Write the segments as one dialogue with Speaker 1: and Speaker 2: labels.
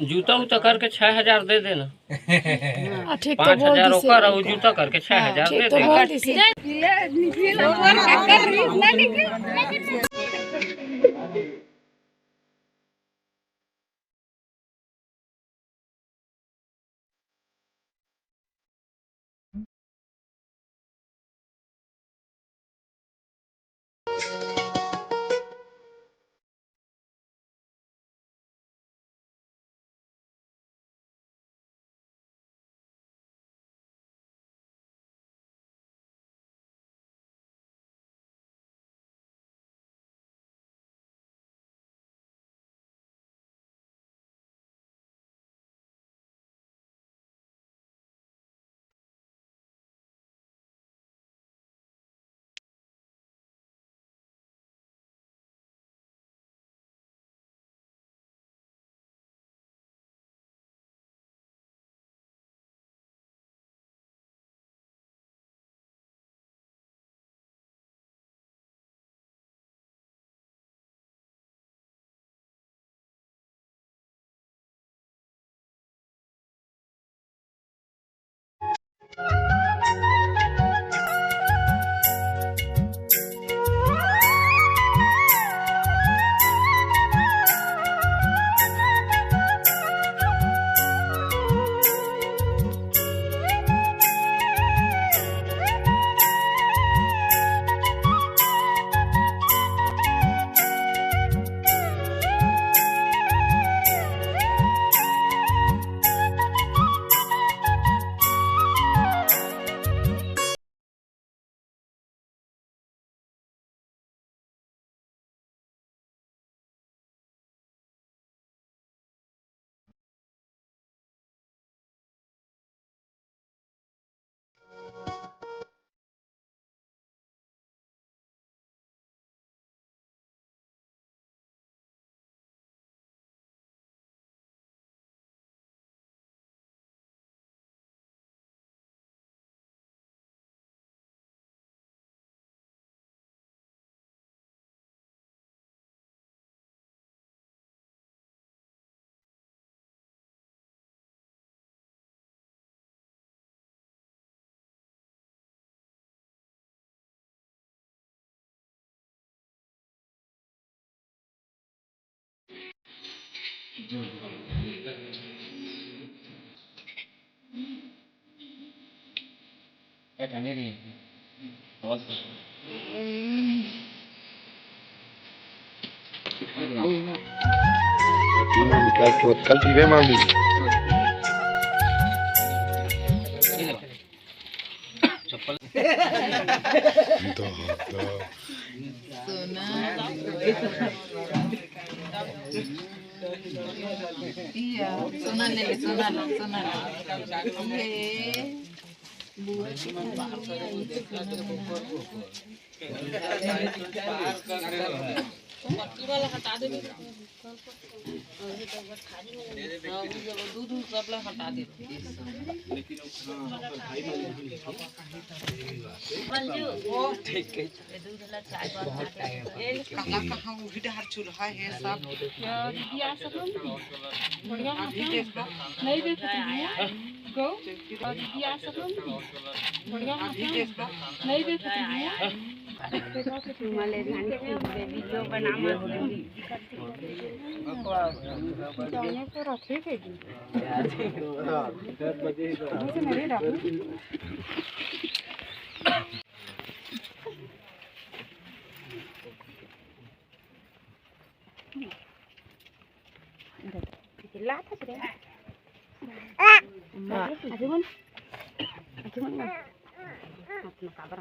Speaker 1: जूता उता करके 6,000 दे देना।
Speaker 2: ठीक तो
Speaker 1: 5,000 ओकर और जूता करके 6,000 दे
Speaker 2: तो
Speaker 1: देना।
Speaker 2: बोल दी
Speaker 3: कल सीधे मान ली
Speaker 4: सोना ले सोना सोना हटा दे दूध सब हटा दे ठीक है दूध वाला चाय कहाँ उधर चूल्हा है सब दिया सब बढ़िया नहीं देखो गो दिया सब बढ़िया नहीं देखो तुम्हारे वीडियो बनाना जाने को रखे के नहीं रखो लाता रे ajuman kabar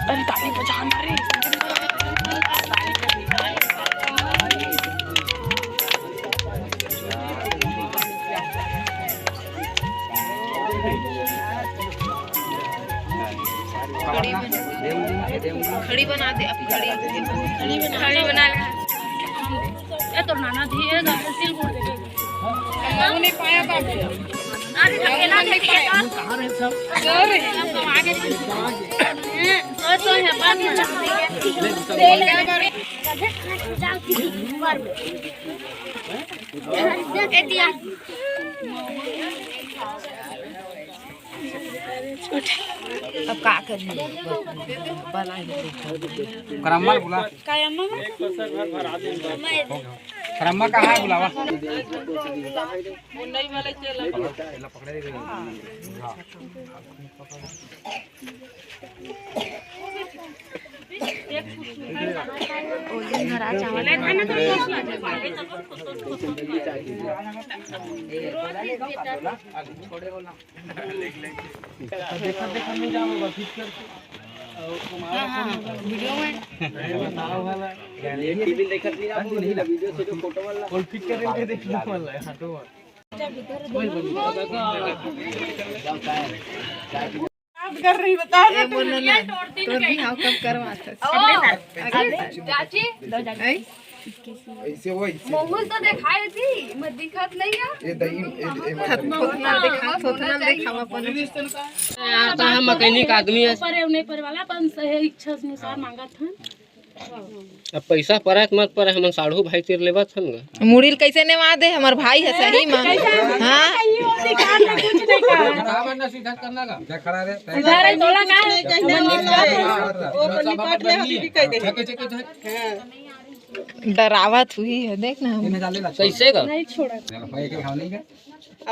Speaker 2: अरे ताली बजाना रे।
Speaker 5: खड़ी बना दे अब खड़ी बना ले।
Speaker 4: ए तो नाना धी है ना सिल फोड़ दे।
Speaker 5: हम नहीं पाया बाबू
Speaker 4: अरे अकेला नहीं पाया कहां है सब अरे हम आगे तो है बात में ले ले बारे ए दिया
Speaker 5: अब का करनी बना
Speaker 6: करम्मा बुला
Speaker 4: कायम्मा
Speaker 6: करम्मा कहाँ है बुलावा
Speaker 5: मुन्नई वाले चला
Speaker 6: पकड़े दे
Speaker 4: ओ दिन हरा चावल है खाना तो
Speaker 6: छोड़े बोलना देखा देखा नहीं जाऊंगा फिर कर
Speaker 4: वीडियो में
Speaker 6: बताओ वाला ये टीवी देखा नहीं ना वीडियो से जो फोटो वाला और फिर करेंगे देखने वाला है हटो
Speaker 5: कर रही बता
Speaker 2: ए बोलो ना तो भी हाउ कब करवा
Speaker 4: चाची
Speaker 3: ऐसे वो ऐसे
Speaker 4: मोहन तो दिखाई थी मत दिखत नहीं है
Speaker 3: ये दही
Speaker 2: थोतना दिखावा अपन
Speaker 1: यार तो हम मैकेनिक आदमी है।
Speaker 4: पर नहीं पर वाला अपन सही इच्छा अनुसार मांगत हन।
Speaker 1: अब पैसा पड़े मत पड़े हम साढ़ू भाई तीर लेबा थन गा
Speaker 2: मुड़िल कैसे नेवा दे हमर भाई है सही में हां
Speaker 4: कुछ नहीं कहा
Speaker 6: बनना सीधा करना का क्या खड़ा रे
Speaker 4: उधर तोला का
Speaker 5: वो पन्नी काट ले अभी भी कह दे
Speaker 2: डरावत हुई है देख ना
Speaker 6: इन्हें डाले ला
Speaker 1: कैसे गा
Speaker 4: नहीं छोड़ा
Speaker 6: भाई के खाओ नहीं का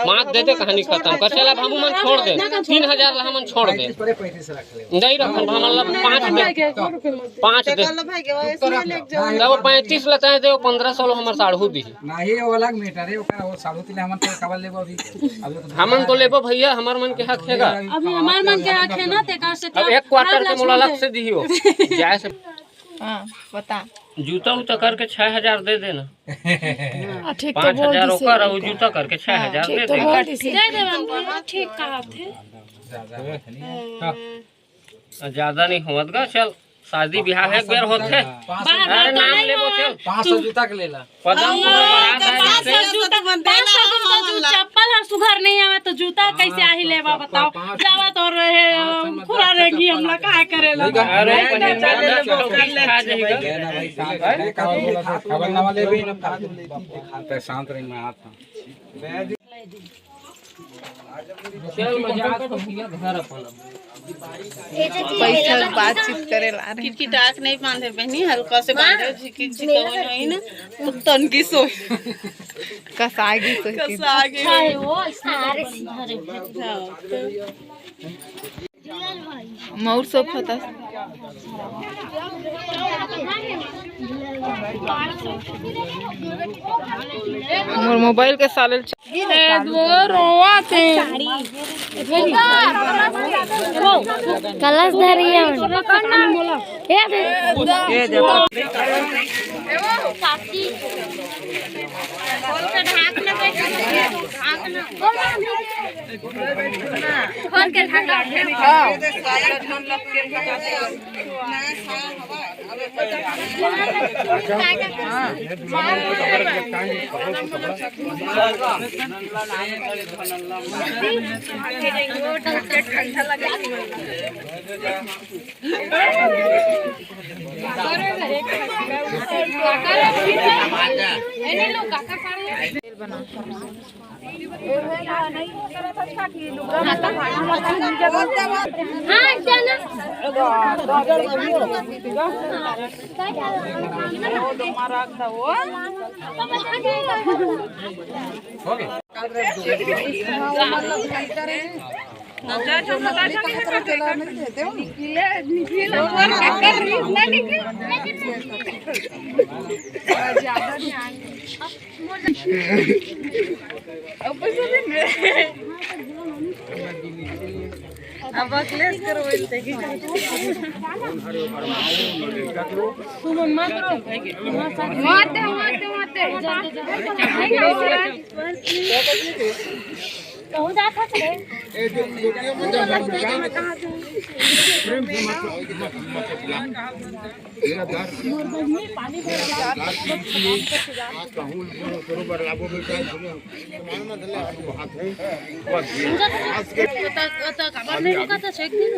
Speaker 1: मात दे दे कहानी खत्म कर चला हम मन छोड़ दे 3000 ला हम छोड़ दे
Speaker 6: परे पैसे से रख ले
Speaker 1: नहीं रखन हमला 5 दे 5 दे
Speaker 5: भाई के वैसे ले जाओ
Speaker 1: जब 35 लेता है तो 1500 लो हमर साढ़ू दी
Speaker 6: नहीं वो अलग मैटर है ओकरा वो साड़ू तिले हमन तो कवर लेबो अभी अभी
Speaker 1: हमन तो लेबो भैया हमर मन के हक हैगा
Speaker 4: अभी हमार मन के आंख है ना ते का से
Speaker 1: अब एक क्वार्टर के मोला अलग से दियो जाए से
Speaker 2: हां बता
Speaker 1: जूता उता करके 6000 दे देना
Speaker 2: ठीक
Speaker 1: 5000 ओकर और जूता करके 6000 दे देना
Speaker 4: दे देवन ठीक कहा थे
Speaker 1: ज्यादा नहीं होत गा चल शादी ब्याह एक बेर होते अरे नाम लेबो चल
Speaker 5: 500 जूता के लेला
Speaker 1: पदम पूरा बारात आई से
Speaker 4: चप्पल हर सुघर नहीं आवे तो जूता कैसे आही लेवा बताओ जावा तो रहे खुरा रहेगी हमला काहे करेला
Speaker 1: अरे पहले खा जाएगा
Speaker 5: खबर ना वाले भी शांत रही मैं आता
Speaker 1: चल मजाक तो किया घर अपन
Speaker 2: पैसा बातचीत करे ला रहे
Speaker 7: की टाक नहीं बांधे बहनी हल्का से बांधे झिकी झिका नहीं ना तो तनकी सोई
Speaker 2: कसागी तो
Speaker 7: आगे
Speaker 4: हाय वो सारे सिधरे
Speaker 2: मौर सब पता मोर मोबाइल के साले
Speaker 4: कलश धरिए
Speaker 7: अब अखिलेश करो बोलते कि
Speaker 4: कहूं जाता से
Speaker 7: खबर नहीं रुका था चेक दिन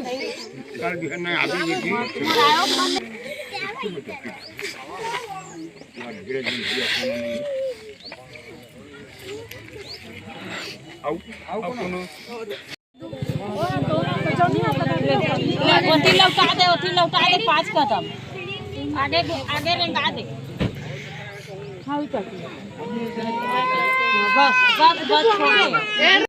Speaker 4: ओथी लौटा दे 5 कदम आगे आगे लगा दे बस छोड़ दे